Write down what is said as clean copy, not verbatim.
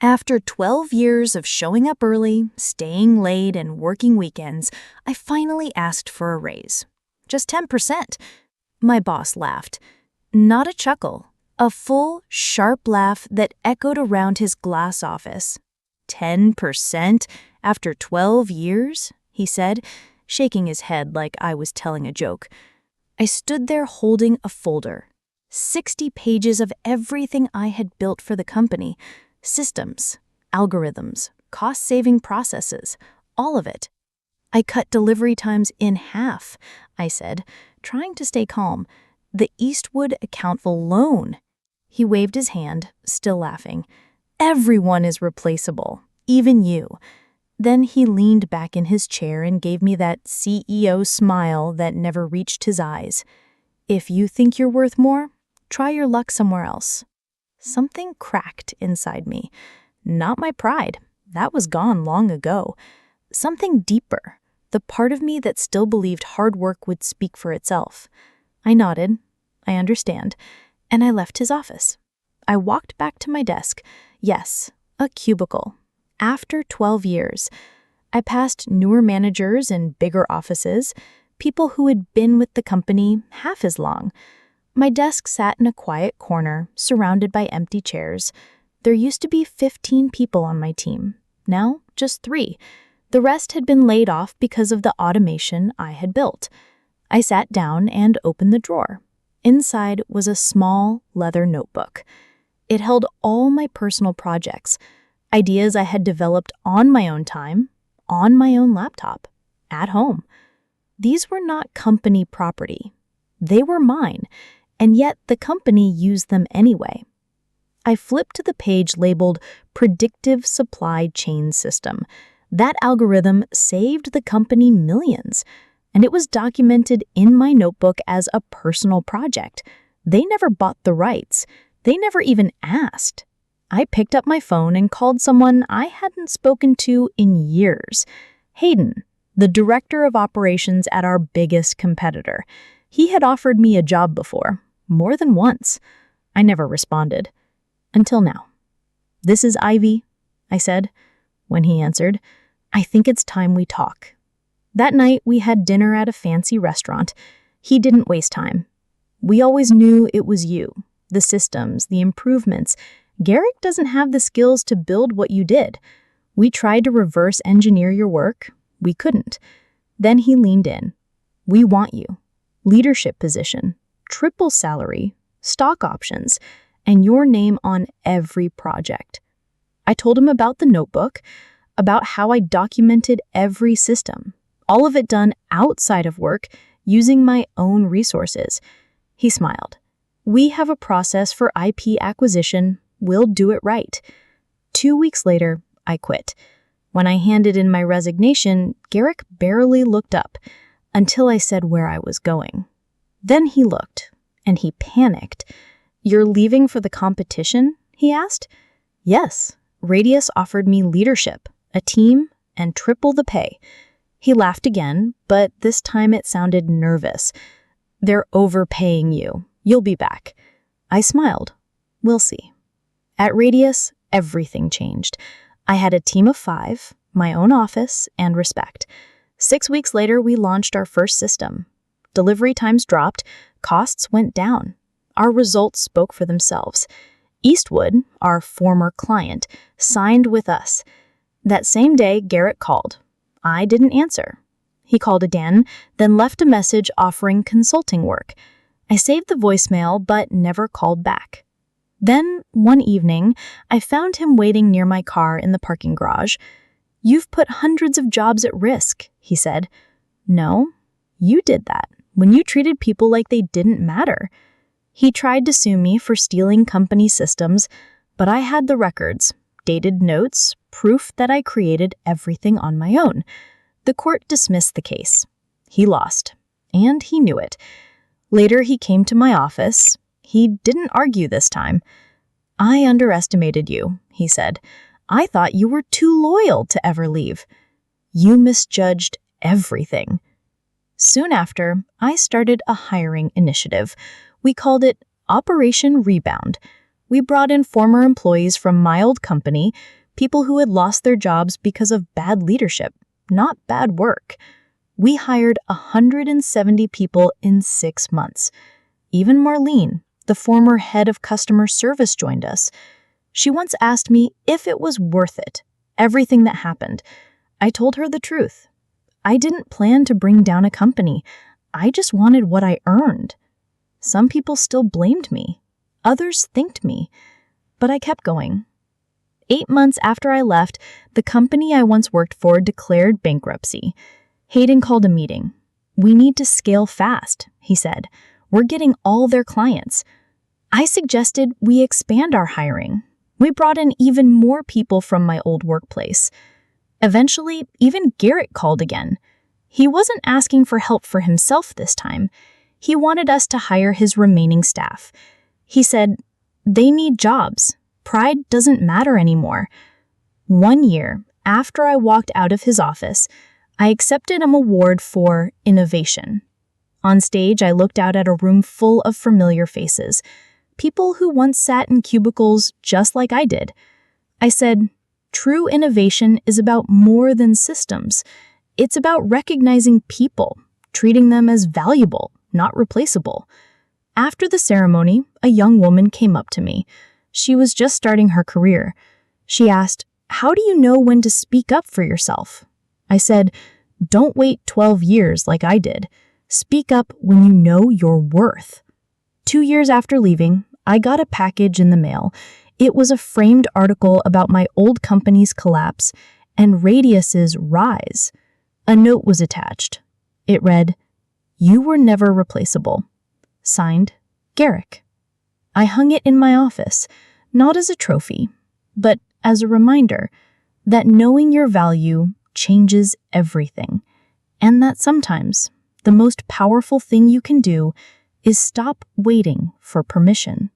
After 12 years of showing up early, staying late, and working weekends, I finally asked for a raise. Just 10%. My boss laughed. Not a chuckle, a full, sharp laugh that echoed around his glass office. 10% after 12 years? He said, shaking his head like I was telling a joke. I stood there holding a folder. 60 pages of everything I had built for the company. Systems, algorithms, cost-saving processes, all of it. I cut delivery times in half, I said, trying to stay calm. The Eastwood account alone. He waved his hand, still laughing. Everyone is replaceable, even you. Then he leaned back in his chair and gave me that CEO smile that never reached his eyes. If you think you're worth more, try your luck somewhere else. Something cracked inside me. Not my pride. That was gone long ago. Something deeper. The part of me that still believed hard work would speak for itself. I nodded. I understand. And I left his office. I walked back to my desk. Yes, a cubicle. After 12 years, I passed newer managers in bigger offices, people who had been with the company half as long. My desk sat in a quiet corner, surrounded by empty chairs. There used to be 15 people on my team. Now, just 3. The rest had been laid off because of the automation I had built. I sat down and opened the drawer. Inside was a small leather notebook. It held all my personal projects, ideas I had developed on my own time, on my own laptop, at home. These were not company property. They were mine. And yet the company used them anyway. I flipped to the page labeled Predictive Supply Chain System. That algorithm saved the company millions, and it was documented in my notebook as a personal project. They never bought the rights. They never even asked. I picked up my phone and called someone I hadn't spoken to in years. Hayden, the director of operations at our biggest competitor. He had offered me a job before. More than once. I never responded. Until now. "This is Ivy," I said. When he answered, "I think it's time we talk." That night, we had dinner at a fancy restaurant. He didn't waste time. "We always knew it was you. The systems, the improvements. Garrick doesn't have the skills to build what you did. We tried to reverse engineer your work. We couldn't." Then he leaned in. "We want you. Leadership position. Triple salary, stock options, and your name on every project." I told him about the notebook, about how I documented every system, all of it done outside of work, using my own resources. He smiled. "We have a process for IP acquisition. We'll do it right." 2 weeks later, I quit. When I handed in my resignation, Garrick barely looked up until I said where I was going. Then he looked, and he panicked. "You're leaving for the competition?" he asked. "Yes, Radius offered me leadership, a team, and triple the pay." He laughed again, but this time it sounded nervous. "They're overpaying you. You'll be back." I smiled. "We'll see." At Radius, everything changed. I had a team of 5, my own office, and respect. 6 weeks later, we launched our first system. Delivery times dropped, costs went down. Our results spoke for themselves. Eastwood, our former client, signed with us. That same day, Garrett called. I didn't answer. He called again, then left a message offering consulting work. I saved the voicemail, but never called back. Then, one evening, I found him waiting near my car in the parking garage. "You've put hundreds of jobs at risk," he said. "No, you did that. When you treated people like they didn't matter." He tried to sue me for stealing company systems, but I had the records, dated notes, proof that I created everything on my own. The court dismissed the case. He lost, and he knew it. Later, he came to my office. He didn't argue this time. "I underestimated you," he said. "I thought you were too loyal to ever leave. You misjudged everything." Soon after, I started a hiring initiative. We called it Operation Rebound. We brought in former employees from my old company, people who had lost their jobs because of bad leadership, not bad work. We hired 170 people in 6 months. Even Marlene, the former head of customer service, joined us. She once asked me if it was worth it, everything that happened. I told her the truth. I didn't plan to bring down a company. I just wanted what I earned. Some people still blamed me. Others thanked me. But I kept going. 8 months after I left, the company I once worked for declared bankruptcy. Hayden called a meeting. "We need to scale fast," he said. "We're getting all their clients." I suggested we expand our hiring. We brought in even more people from my old workplace. Eventually, even Garrett called again. He wasn't asking for help for himself this time. He wanted us to hire his remaining staff. He said, "They need jobs. Pride doesn't matter anymore." 1 year after I walked out of his office, I accepted an award for innovation. On stage, I looked out at a room full of familiar faces, people who once sat in cubicles just like I did. I said, "True innovation is about more than systems. It's about recognizing people, treating them as valuable, not replaceable." After the ceremony, a young woman came up to me. She was just starting her career. She asked, "How do you know when to speak up for yourself?" I said, "Don't wait 12 years like I did. Speak up when you know your worth." 2 years after leaving, I got a package in the mail. It was a framed article about my old company's collapse and Radius's rise. A note was attached. It read, "You were never replaceable." Signed, Garrick. I hung it in my office, not as a trophy, but as a reminder that knowing your value changes everything, and that sometimes the most powerful thing you can do is stop waiting for permission.